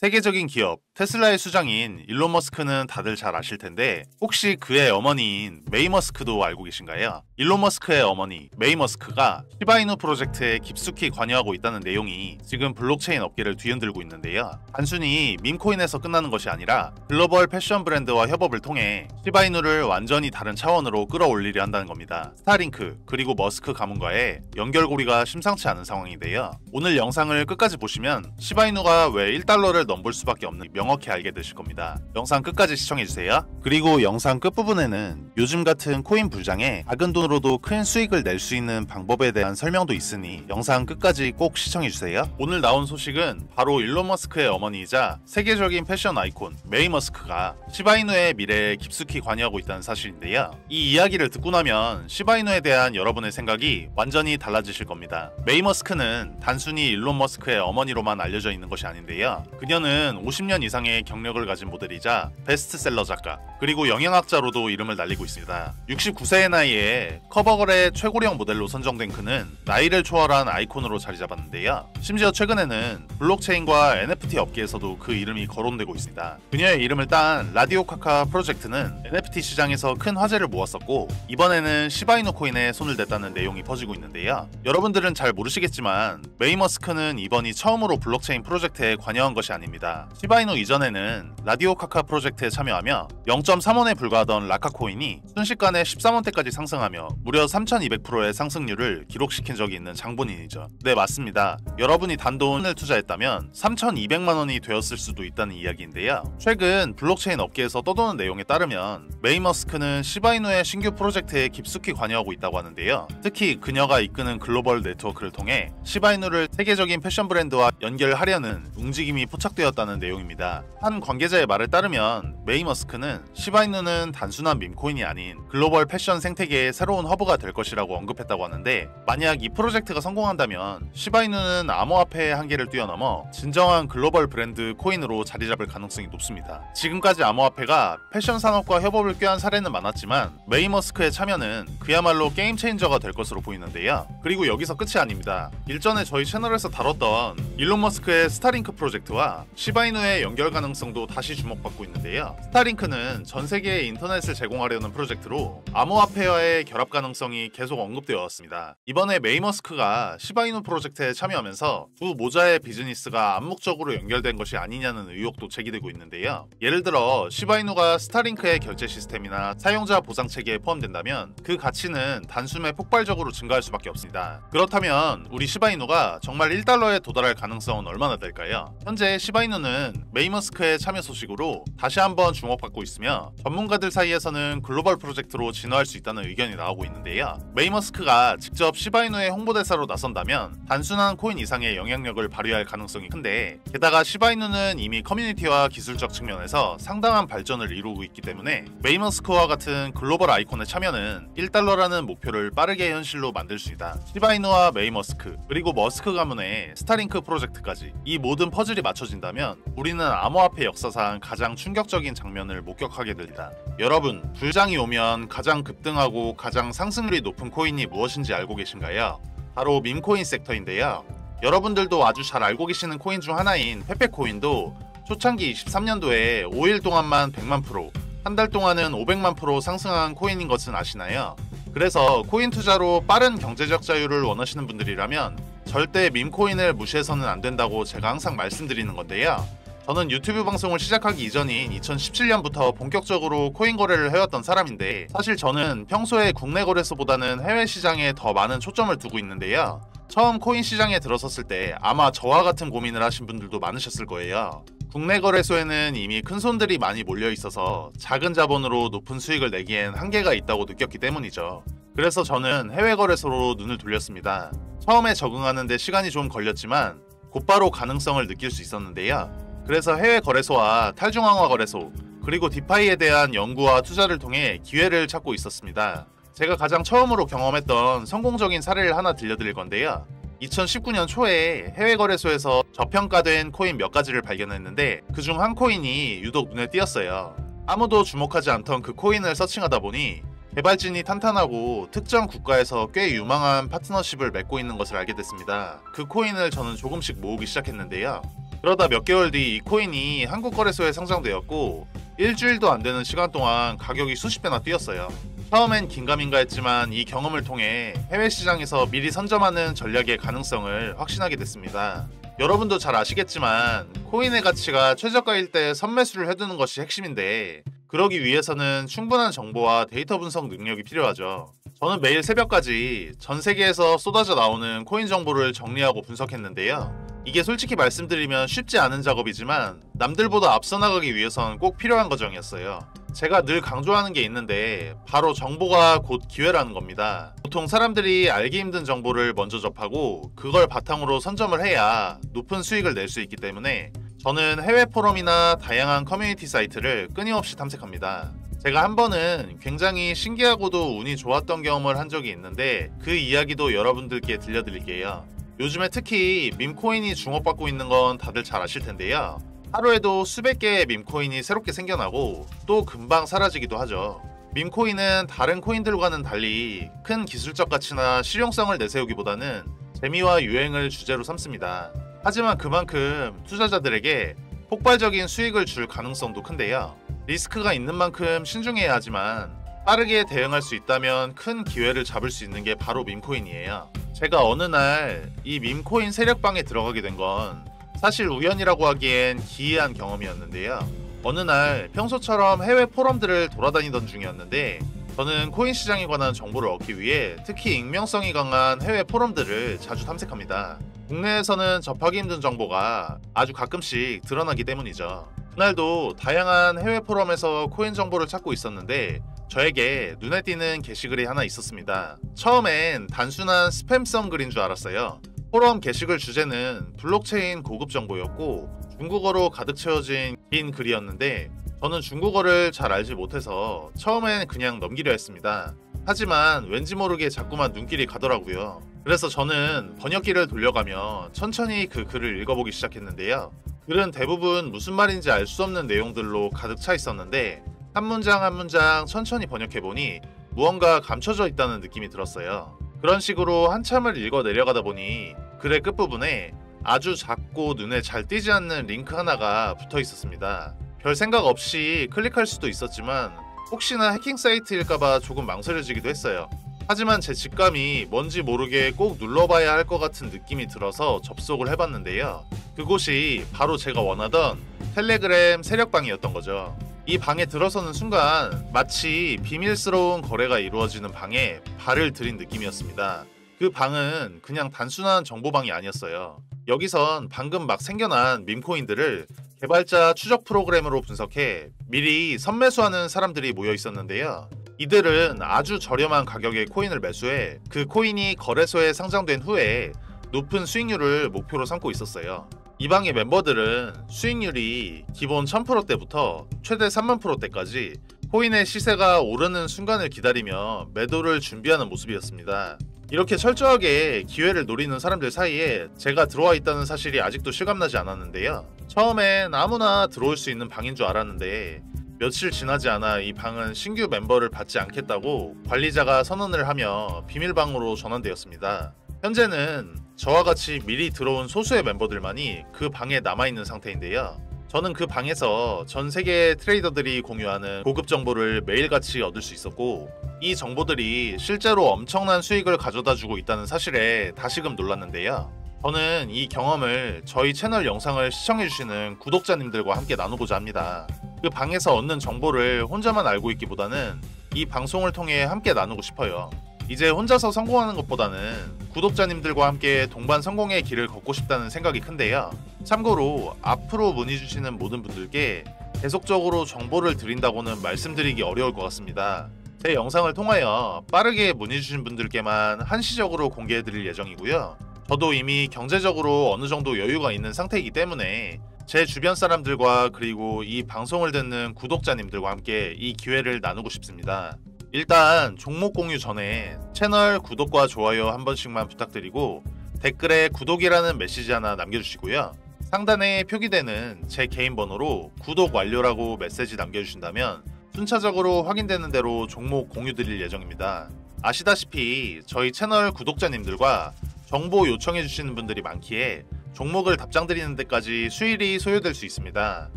세계적인 기업 테슬라의 수장인 일론 머스크는 다들 잘 아실 텐데 혹시 그의 어머니인 메이 머스크도 알고 계신가요? 일론 머스크의 어머니 메이 머스크가 시바이누 프로젝트에 깊숙이 관여하고 있다는 내용이 지금 블록체인 업계를 뒤흔들고 있는데요. 단순히 밈코인에서 끝나는 것이 아니라 글로벌 패션 브랜드와 협업을 통해 시바이누를 완전히 다른 차원으로 끌어올리려 한다는 겁니다. 스타링크 그리고 머스크 가문과의 연결고리가 심상치 않은 상황인데요. 오늘 영상을 끝까지 보시면 시바이누가 왜 1달러를 넘볼 수밖에 없는 명확히 알게 되실 겁니다. 영상 끝까지 시청해주세요. 그리고 영상 끝부분에는 요즘 같은 코인 불장에 작은 돈으로도 큰 수익을 낼 수 있는 방법에 대한 설명도 있으니 영상 끝까지 꼭 시청해주세요. 오늘 나온 소식은 바로 일론 머스크의 어머니이자 세계적인 패션 아이콘 메이 머스크가 시바이누의 미래에 깊숙이 관여하고 있다는 사실인데요. 이 이야기를 듣고 나면 시바이누에 대한 여러분의 생각이 완전히 달라지실 겁니다. 메이 머스크는 단순히 일론 머스크의 어머니로만 알려져 있는 것이 아닌데요. 그녀는 50년 이상의 경력을 가진 모델이자 베스트셀러 작가 그리고 영양학자로도 이름을 날리고 있습니다. 69세의 나이에 커버걸의 최고령 모델로 선정된 그는 나이를 초월한 아이콘으로 자리 잡았는데요. 심지어 최근에는 블록체인과 NFT 업계에서도 그 이름이 거론되고 있습니다. 그녀의 이름을 딴 라디오 카카 프로젝트는 NFT 시장에서 큰 화제를 모았었고 이번에는 시바이누 코인에 손을 댔다는 내용이 퍼지고 있는데요. 여러분들은 잘 모르시겠지만 메이 머스크는 이번이 처음으로 블록체인 프로젝트에 관여한 것이 아닙니다. 시바이누 이전에는 라디오 카카 프로젝트에 참여하며 0.3원에 불과하던 라카 코인이 순식간에 13원대까지 상승하며 무려 3200%의 상승률을 기록시킨 적이 있는 장본인이죠. 네, 맞습니다. 여러분이 단돈을 투자했다면 3200만원이 되었을 수도 있다는 이야기인데요. 최근 블록체인 업계에서 떠도는 내용에 따르면 메이 머스크는 시바이누의 신규 프로젝트에 깊숙이 관여하고 있다고 하는데요. 특히 그녀가 이끄는 글로벌 네트워크를 통해 시바이누를 세계적인 패션 브랜드와 연결하려는 움직임이 포착되었다는 내용입니다. 한 관계자의 말에 따르면 메이 머스크는 시바이누는 단순한 밈코인이 아닌 글로벌 패션 생태계의 새로운 허브가 될 것이라고 언급했다고 하는데 만약 이 프로젝트가 성공한다면 시바이누는 암호화폐의 한계를 뛰어넘어 진정한 글로벌 브랜드 코인으로 자리 잡을 가능성이 높습니다. 지금까지 암호화폐가 패션 산업과 협업을 꾀한 사례는 많았지만 메이 머스크의 참여는 그야말로 게임 체인저가 될 것으로 보이는데요. 그리고 여기서 끝이 아닙니다. 일전에 저희 채널에서 다뤘던 일론 머스크의 스타링크 프로젝트와 시바이누의 연결 가능성도 다시 주목받고 있는데요. 스타링크는 전 세계에 인터넷을 제공하려는 프로젝트로 암호화폐와의 결합 가능성이 계속 언급되어 왔습니다. 이번에 메이 머스크가 시바이누 프로젝트에 참여하면서 두 모자의 비즈니스가 암묵적으로 연결된 것이 아니냐는 의혹도 제기되고 있는데요. 예를 들어 시바이누가 스타링크의 결제 시스템이나 사용자 보상 체계에 포함된다면 그 가치는 단숨에 폭발적으로 증가할 수밖에 없습니다. 그렇다면 우리 시바이누가 정말 1달러에 도달할 가능성은 얼마나 될까요? 현재 시바이누는 메이 머스크의 참여 소식으로 다시 한번 주목받고 있으며 전문가들 사이에서는 글로벌 프로젝트로 진화할 수 있다는 의견이 나오고 있는데요. 메이 머스크가 직접 시바이누의 홍보대사로 나선다면 단순한 코인 이상의 영향력을 발휘할 가능성이 큰데 게다가 시바이누는 이미 커뮤니티와 기술적 측면에서 상당한 발전을 이루고 있기 때문에 메이 머스크와 같은 글로벌 아이콘의 참여는 1달러라는 목표를 빠르게 현실로 만들 수 있다. 시바이누와 메이 머스크 그리고 머스크 가문의 스타링크 프로젝트까지 이 모든 퍼즐이 맞춰진다면 우리는 암호화폐 역사상 가장 충격적인 장면을 목격하게 됩니다. 여러분, 불장이 오면 가장 급등하고 가장 상승률이 높은 코인이 무엇인지 알고 계신가요? 바로 밈코인 섹터인데요. 여러분들도 아주 잘 알고 계시는 코인 중 하나인 페페코인도 초창기 23년도에 5일 동안만 100만 프로, 한 달 동안은 500만 프로 상승한 코인인 것은 아시나요? 그래서 코인 투자로 빠른 경제적 자유를 원하시는 분들이라면 절대 밈코인을 무시해서는 안 된다고 제가 항상 말씀드리는 건데요. 저는 유튜브 방송을 시작하기 이전인 2017년부터 본격적으로 코인 거래를 해왔던 사람인데 사실 저는 평소에 국내 거래소보다는 해외 시장에 더 많은 초점을 두고 있는데요. 처음 코인 시장에 들어섰을 때 아마 저와 같은 고민을 하신 분들도 많으셨을 거예요. 국내 거래소에는 이미 큰 손들이 많이 몰려 있어서 작은 자본으로 높은 수익을 내기엔 한계가 있다고 느꼈기 때문이죠. 그래서 저는 해외 거래소로 눈을 돌렸습니다. 처음에 적응하는데 시간이 좀 걸렸지만 곧바로 가능성을 느낄 수 있었는데요. 그래서 해외 거래소와 탈중앙화 거래소 그리고 디파이에 대한 연구와 투자를 통해 기회를 찾고 있었습니다. 제가 가장 처음으로 경험했던 성공적인 사례를 하나 들려드릴 건데요. 2019년 초에 해외 거래소에서 저평가된 코인 몇 가지를 발견했는데 그중 한 코인이 유독 눈에 띄었어요. 아무도 주목하지 않던 그 코인을 서칭하다 보니 개발진이 탄탄하고 특정 국가에서 꽤 유망한 파트너십을 맺고 있는 것을 알게 됐습니다. 그 코인을 저는 조금씩 모으기 시작했는데요. 그러다 몇 개월 뒤 이 코인이 한국 거래소에 상장되었고 일주일도 안 되는 시간 동안 가격이 수십 배나 뛰었어요. 처음엔 긴가민가 했지만 이 경험을 통해 해외 시장에서 미리 선점하는 전략의 가능성을 확신하게 됐습니다. 여러분도 잘 아시겠지만 코인의 가치가 최저가일 때 선매수를 해두는 것이 핵심인데 그러기 위해서는 충분한 정보와 데이터 분석 능력이 필요하죠. 저는 매일 새벽까지 전 세계에서 쏟아져 나오는 코인 정보를 정리하고 분석했는데요. 이게 솔직히 말씀드리면 쉽지 않은 작업이지만 남들보다 앞서 나가기 위해선 꼭 필요한 과정이었어요. 제가 늘 강조하는 게 있는데 바로 정보가 곧 기회라는 겁니다. 보통 사람들이 알기 힘든 정보를 먼저 접하고 그걸 바탕으로 선점을 해야 높은 수익을 낼 수 있기 때문에 저는 해외 포럼이나 다양한 커뮤니티 사이트를 끊임없이 탐색합니다. 제가 한 번은 굉장히 신기하고도 운이 좋았던 경험을 한 적이 있는데 그 이야기도 여러분들께 들려드릴게요. 요즘에 특히 밈코인이 주목받고 있는 건 다들 잘 아실 텐데요. 하루에도 수백 개의 밈코인이 새롭게 생겨나고 또 금방 사라지기도 하죠. 밈코인은 다른 코인들과는 달리 큰 기술적 가치나 실용성을 내세우기보다는 재미와 유행을 주제로 삼습니다. 하지만 그만큼 투자자들에게 폭발적인 수익을 줄 가능성도 큰데요. 리스크가 있는 만큼 신중해야 하지만 빠르게 대응할 수 있다면 큰 기회를 잡을 수 있는 게 바로 밈코인이에요. 제가 어느 날 이 밈코인 세력방에 들어가게 된 건 사실 우연이라고 하기엔 기이한 경험이었는데요. 어느 날 평소처럼 해외 포럼들을 돌아다니던 중이었는데 저는 코인 시장에 관한 정보를 얻기 위해 특히 익명성이 강한 해외 포럼들을 자주 탐색합니다. 국내에서는 접하기 힘든 정보가 아주 가끔씩 드러나기 때문이죠. 그날도 다양한 해외 포럼에서 코인 정보를 찾고 있었는데 저에게 눈에 띄는 게시글이 하나 있었습니다. 처음엔 단순한 스팸성 글인 줄 알았어요. 포럼 게시글 주제는 블록체인 고급 정보였고 중국어로 가득 채워진 긴 글이었는데 저는 중국어를 잘 알지 못해서 처음엔 그냥 넘기려 했습니다. 하지만 왠지 모르게 자꾸만 눈길이 가더라고요. 그래서 저는 번역기를 돌려가며 천천히 그 글을 읽어보기 시작했는데요. 글은 대부분 무슨 말인지 알 수 없는 내용들로 가득 차 있었는데 한 문장 한 문장 천천히 번역해보니 무언가 감춰져 있다는 느낌이 들었어요. 그런 식으로 한참을 읽어 내려가다 보니 글의 끝부분에 아주 작고 눈에 잘 띄지 않는 링크 하나가 붙어 있었습니다. 별 생각 없이 클릭할 수도 있었지만 혹시나 해킹 사이트일까봐 조금 망설여지기도 했어요. 하지만 제 직감이 뭔지 모르게 꼭 눌러봐야 할 것 같은 느낌이 들어서 접속을 해봤는데요. 그곳이 바로 제가 원하던 텔레그램 세력방이었던 거죠. 이 방에 들어서는 순간 마치 비밀스러운 거래가 이루어지는 방에 발을 들인 느낌이었습니다. 그 방은 그냥 단순한 정보방이 아니었어요. 여기선 방금 막 생겨난 밈코인들을 개발자 추적 프로그램으로 분석해 미리 선매수하는 사람들이 모여 있었는데요. 이들은 아주 저렴한 가격의 코인을 매수해 그 코인이 거래소에 상장된 후에 높은 수익률을 목표로 삼고 있었어요. 이 방의 멤버들은 수익률이 기본 1000%대부터 최대 30,000%대까지 코인의 시세가 오르는 순간을 기다리며 매도를 준비하는 모습이었습니다. 이렇게 철저하게 기회를 노리는 사람들 사이에 제가 들어와 있다는 사실이 아직도 실감나지 않았는데요. 처음엔 아무나 들어올 수 있는 방인 줄 알았는데 며칠 지나지 않아 이 방은 신규 멤버를 받지 않겠다고 관리자가 선언을 하며 비밀방으로 전환되었습니다. 현재는 저와 같이 미리 들어온 소수의 멤버들만이 그 방에 남아있는 상태인데요. 저는 그 방에서 전 세계의 트레이더들이 공유하는 고급 정보를 매일같이 얻을 수 있었고 이 정보들이 실제로 엄청난 수익을 가져다주고 있다는 사실에 다시금 놀랐는데요. 저는 이 경험을 저희 채널 영상을 시청해주시는 구독자님들과 함께 나누고자 합니다. 그 방에서 얻는 정보를 혼자만 알고 있기보다는 이 방송을 통해 함께 나누고 싶어요. 이제 혼자서 성공하는 것보다는 구독자님들과 함께 동반 성공의 길을 걷고 싶다는 생각이 큰데요. 참고로 앞으로 문의 주시는 모든 분들께 계속적으로 정보를 드린다고는 말씀드리기 어려울 것 같습니다. 제 영상을 통하여 빠르게 문의 주신 분들께만 한시적으로 공개해 드릴 예정이고요. 저도 이미 경제적으로 어느 정도 여유가 있는 상태이기 때문에 제 주변 사람들과 그리고 이 방송을 듣는 구독자님들과 함께 이 기회를 나누고 싶습니다. 일단 종목 공유 전에 채널 구독과 좋아요 한 번씩만 부탁드리고 댓글에 구독이라는 메시지 하나 남겨주시고요. 상단에 표기되는 제 개인 번호로 구독 완료라고 메시지 남겨주신다면 순차적으로 확인되는 대로 종목 공유 드릴 예정입니다. 아시다시피 저희 채널 구독자님들과 정보 요청해 주시는 분들이 많기에 종목을 답장드리는 데까지 수일이 소요될 수 있습니다.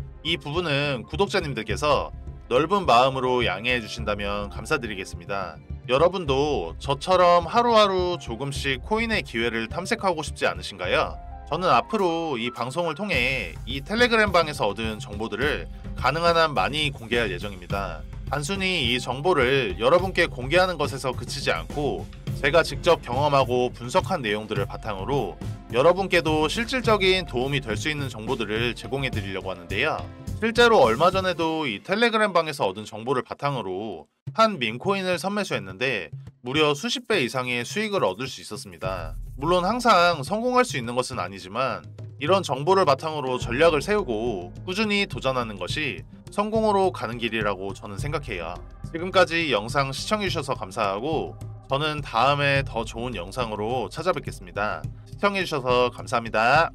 이 부분은 구독자님들께서 넓은 마음으로 양해해 주신다면 감사드리겠습니다. 여러분도 저처럼 하루하루 조금씩 코인의 기회를 탐색하고 싶지 않으신가요? 저는 앞으로 이 방송을 통해 이 텔레그램 방에서 얻은 정보들을 가능한 한 많이 공개할 예정입니다. 단순히 이 정보를 여러분께 공개하는 것에서 그치지 않고 제가 직접 경험하고 분석한 내용들을 바탕으로 여러분께도 실질적인 도움이 될 수 있는 정보들을 제공해 드리려고 하는데요. 실제로 얼마 전에도 이 텔레그램 방에서 얻은 정보를 바탕으로 한 밈코인을 선매수했는데 무려 수십 배 이상의 수익을 얻을 수 있었습니다. 물론 항상 성공할 수 있는 것은 아니지만 이런 정보를 바탕으로 전략을 세우고 꾸준히 도전하는 것이 성공으로 가는 길이라고 저는 생각해요. 지금까지 영상 시청해주셔서 감사하고 저는 다음에 더 좋은 영상으로 찾아뵙겠습니다. 시청해주셔서 감사합니다.